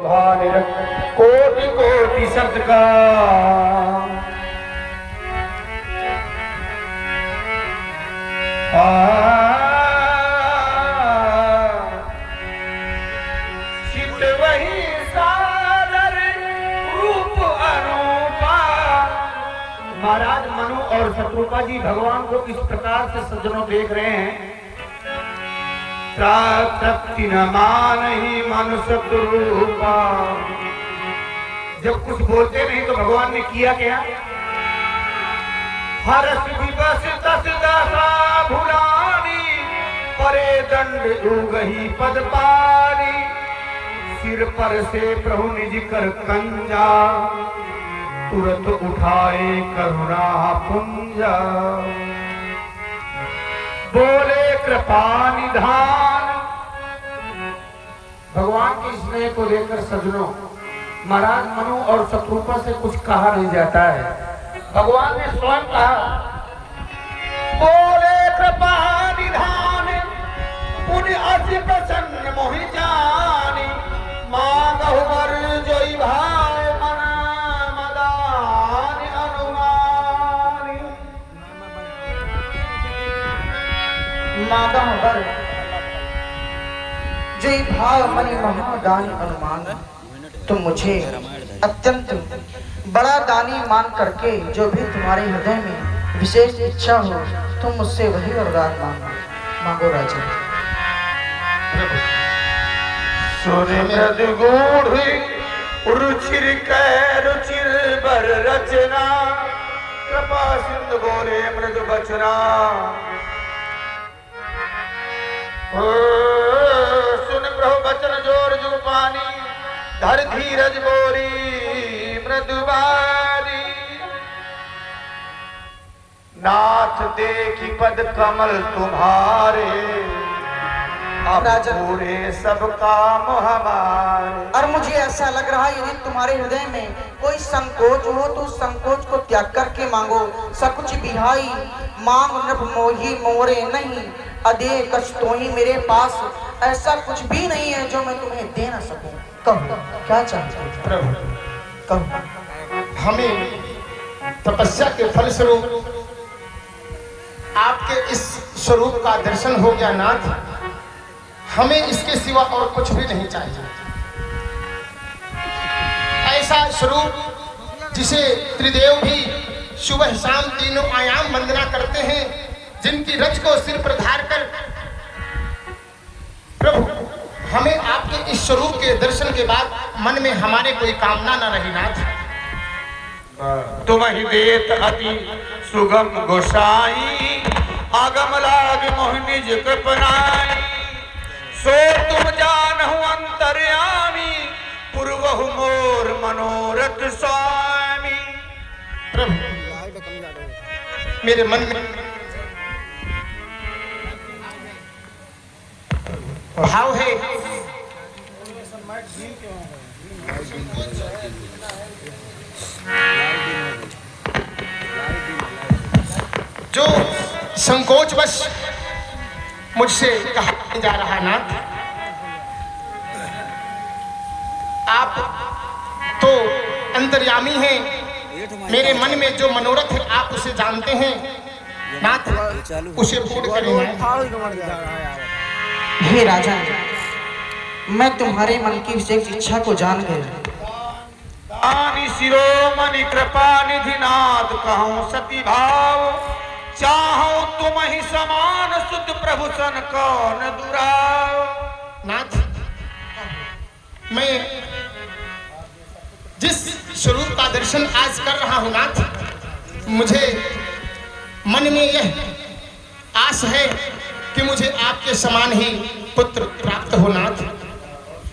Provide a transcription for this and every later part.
कोटि कोटि सत्कार चित वही सादर रूप अनूपा। महाराज मनु और शत्रुपा जी भगवान को इस प्रकार से सज्जनों देख रहे हैं। तृप्ति न मानहि मनु शत्रुपा। जब कुछ बोलते नहीं तो भगवान ने किया क्या? हर्ष विवश दस दशा भुलानी परे दंड उगही पद पारी। सिर पर से प्रभु निज कर कंजा तुरंत उठाए करुणा पुंजा। बोले कृपा निधान। भगवान के स्नेह को लेकर सज्जनों महाराज मनु और शत्रुपा से कुछ कहा नहीं जाता है। भगवान ने स्वयं कहा बोले कृपा निधान पुण्य अति प्रसन्न मोहि जानी। मांगहु वर जोई भाई मन मदान अनुमानी। मांगहु वर जोई भाव मनि महादान अनुमान। तुम मुझे अत्यंत बड़ा दानी मान करके जो भी तुम्हारे हृदय में विशेष इच्छा हो तुम मुझसे वही वरदान मांगो। मांगो राजा। रुचिर रुचिर बर रचना कृपा सिंधु बोले मृदु बचना। सुन प्रभु बचन जोर जुग पानी धर धीरज बोरी मृदुबारी। नाथ देखी पद कमल तुम्हारे अब पूरे सब काम हमारे। और मुझे ऐसा लग रहा है यदि तुम्हारे हृदय में कोई संकोच हो तो संकोच को त्याग करके मांगो। सकुच बिहाई मांग नभ मोही मोरे नहीं। अदे कछ तो ही मेरे पास ऐसा कुछ भी नहीं है जो मैं तुम्हें दे ना सकूं। कहो क्या चाहते हो प्रभु? कहो। हमें तपस्या के फलस्वरूप आपके इस स्वरूप का दर्शन हो गया नाथ। हमें इसके सिवा और कुछ भी नहीं चाहिए। ऐसा स्वरूप जिसे त्रिदेव भी सुबह शाम तीनों आयाम वंदना करते हैं, जिनकी रज को सिर पर धार कर प्रभु हमें आपके इस स्वरूप के दर्शन के बाद मन में हमारे कोई कामना न रही नाथ। तुम ही देत अति सुगम गोसाई आगम लाग मोहि निज कृपनाई। सो तुम जानहु अंतर्यामी पूर्वहु मोर मनोरथ स्वामी। प्रभु मेरे मन में भाव है जो संकोचवश मुझसे कहा जा रहा नाथ। आप तो अंतर्यामी हैं। मेरे मन में जो मनोरथ है आप उसे जानते हैं नाथ, उसे पूर्ण करें। हे राजा मैं तुम्हारे मन की विशेष इच्छा को जान गया। आनि शिरोमणि कृपा निधि नाथ कहूँ सती भाव। चाहूं तुम ही समान सुत प्रभु सन कौन दुराव। नाथ मैं जिस स्वरूप का दर्शन आज कर रहा हूं नाथ, मुझे मन में यह आस है कि मुझे आपके समान ही पुत्र प्राप्त हो नाथ।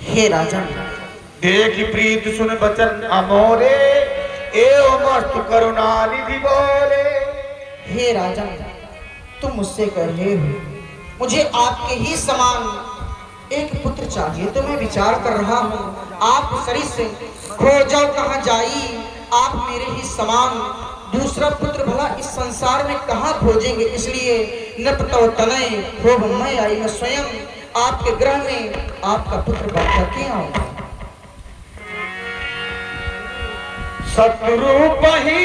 हे राजा देखी प्रीत सुन बचन अमोरे एवं मस्त करुणा निधि बोले। हे राजा तुम मुझसे कह रहे हो मुझे आपके ही समान एक पुत्र चाहिए, तो मैं विचार कर रहा हूँ आप शरीर से खोजो कहाँ जाई। आप मेरे ही समान दूसरा पुत्र भला इस संसार में कहाँ खोजेंगे। इसलिए नपतो तनय हो मैं आई, मैं स्वयं आपके ग्रह में आपका पुत्र बन करके आऊंगा। सतरूप ही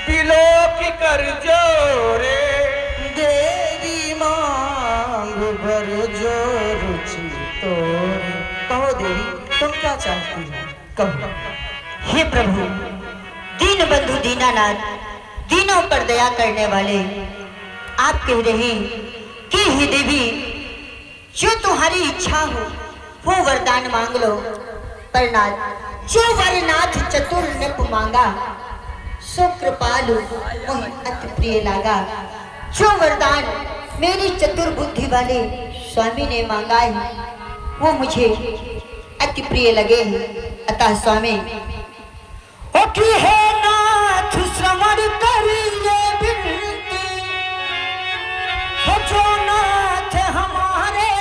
बिलोक कर जोरे, देवी मांग भर जो रुचि तोरे। कहो देवी, तुम क्या चाहती हो, कहो। हे प्रभु, दीन बंधु दीनानाथ, दीनों पर दया करने वाले, आप कह रहे हैं कि हे देवी, जो तुम्हारी इच्छा हो वो वरदान मांग लो। पर नाथ, जो वरनाथ चतुर नृप मांगा, सो कृपालु मोहि अति प्रिय लागा। जो वरदान मेरी चतुर बुद्धि वाले स्वामी ने मांगा है वो मुझे अति प्रिय लगे हैं। अतः स्वामी ओ की है नाथ श्रवण करिए बिनती, जो नाथ हमारे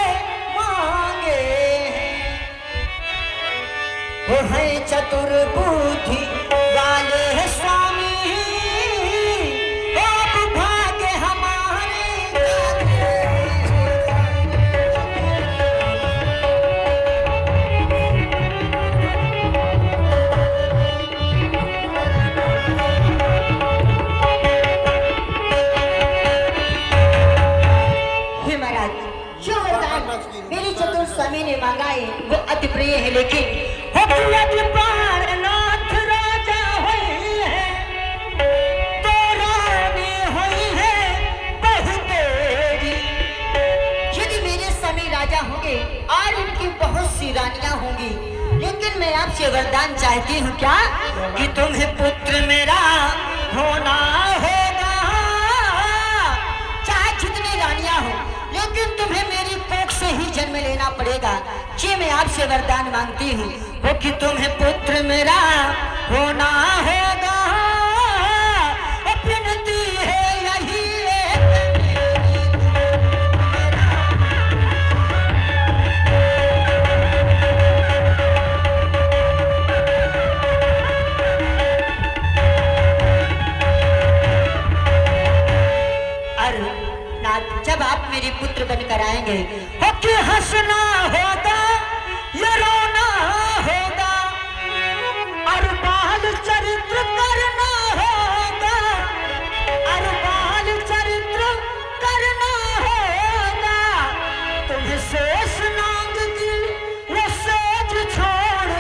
मांगे हैं वो है चतुर बुद्धि वाले है स्वामी, आप भाग्य हमारे। हे महाराज, जो वरदान मेरी चतुर स्वामी ने मांगा है वो अति प्रिय है, लेकिन प्राणनाथ राजा हुई है तो रानी हुई है बहु तेरी। यदि मेरे स्वामी राजा होंगे और उनकी बहुत सी रानियां होंगी, लेकिन मैं आपसे वरदान चाहती हूँ क्या कि तुम्हें पुत्र मेरा होना होगा। चाहे जितनी रानियां हो, लेकिन तुम्हें मेरी कोख से ही जन्म लेना पड़ेगा। ये मैं आपसे वरदान मांगती हूँ वो कि तुम्हें पुत्र मेरा होना होगा। विनती है यही अरे नाथ, जब आप मेरे पुत्र बनकर आएंगे हो कि हंसना होगा या रोना होगा, और बाल चरित्र करना होगा, और बाल चरित्र करना होगा। तुम्हें शेष नांग की वो सेज छोड़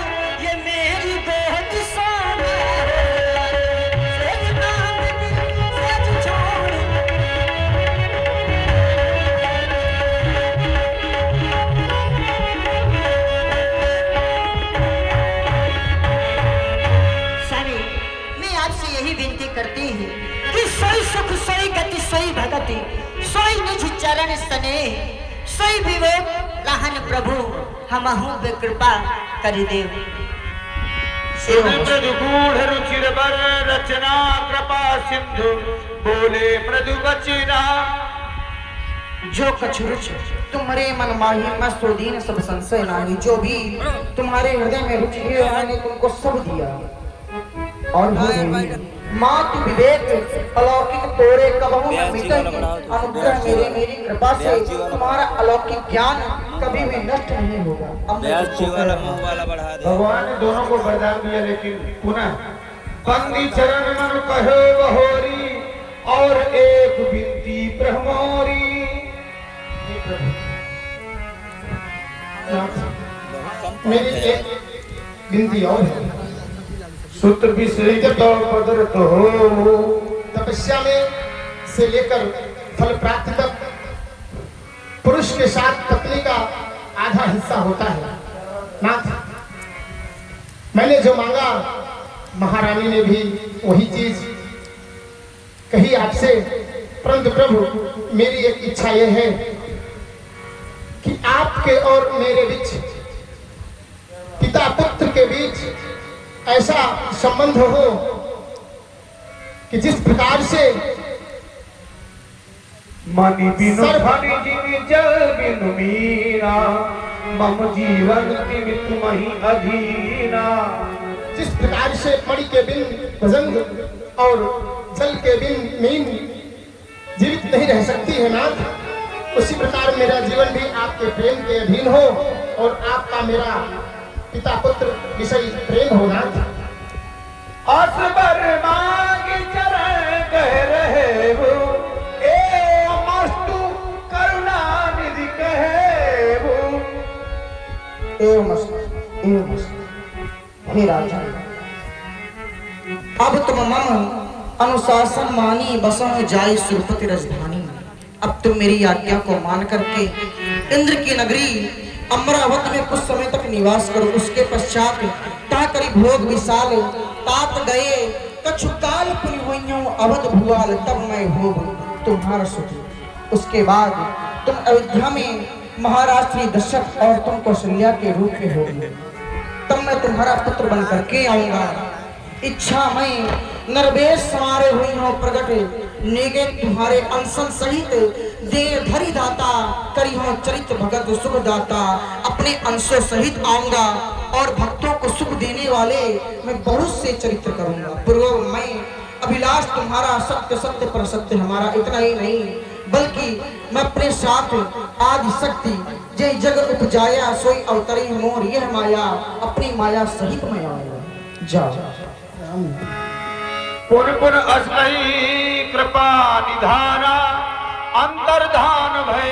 ये मेरी गोद सोना होगा। शेष नांग की सेज छोड़ करती है कि सोई सुख सोई गति सोई भगति सोई निज चरण स्नेह सोई विवेक रहन प्रभु हमहु कृपा करि देव। मृदुगूढ़ रुचिर बर रचना कृपा सिंधु बोले मृदु बचना। जो कछु रुचि तुम्हारे मन माही मैं सोदीन सब संशय नाही। जो भी तुम्हारे हृदय में रुचि है मैंने तुमको सब दिया। और वो देवी मात विवेक अलौकिक तोरे कबहू न मिटहि। अनुग्रह मेरी कृपा से तुम्हारा अलौकिक ज्ञान कभी भी नष्ट नहीं होगा। भगवान ने दोनों को वरदान दिया, लेकिन पुनः बंदी चरण मन कहो बहोरी और एक विनती ब्रह्मोरी। मेरी एक विनती और है। सूत्र विषय पदरत हो। तपस्या में से लेकर फल प्राप्ति तक पुरुष के साथ पत्नी का आधा हिस्सा होता है। नाथ, मैंने जो मांगा महारानी ने भी वही चीज कही आपसे, परंतु प्रभु मेरी एक इच्छा यह है कि आपके और मेरे बीच, पिता पुत्र के बीच ऐसा संबंध हो कि जिस प्रकार से मनि बिनु फनि जिमि जल बिनु मीरा मम जीवन तिमित मही अधीना। जिस प्रकार से मणि के बिन भजंग और जल के बिन मीन जीवित नहीं रह सकती है नाथ, उसी प्रकार मेरा जीवन भी आपके प्रेम के अधीन हो और आपका मेरा पिता पुत्र विषय प्रेम हो नाथ। असबर मांग चरण कह रहे हो, ए मस्तु करुणा निधि कहे हो। एवं हे राजा, अब तुम मम अनुशासन मानी बसों जाए सुरपति राजधानी। अब तुम मेरी आज्ञा को मान करके इंद्र की नगरी अमरावती में कुछ समय तक निवास करो। उसके पश्चात ता करी भोग विशाल तात गए कछुकाल पुनि होइयों अवध भुआल, तब मैं हो तुम्हारा सुखी। उसके बाद तुम अयोध्या में महाराज श्री दशरथ और तुम कौशल्या के रूप में होगी। तब मैं तुम्हारा पुत्र बन करके आऊंगा। इच्छा मैं नरवेश समारे हुई हो प्रगट, नेगे तुम्हारे अंशन सहित दे धरी दाता, करी हो चरित्र भगत सुख दाता। अपने अंशों सहित आऊंगा और भक्तों को सुख देने वाले मैं बहुत से चरित्र करूंगा। पूर्व मैं अभिलाष तुम्हारा सत्य सत्य पर सत्य हमारा, इतना ही नहीं बल्कि मैं अपने साथ आदि शक्ति जय जग उपजाया सोई अवतरी मोर यह माया, अपनी माया सहित मैं आऊंगा। जाओ। पुन पुन अस्महि कृपा निधाना, अंतर्धान भय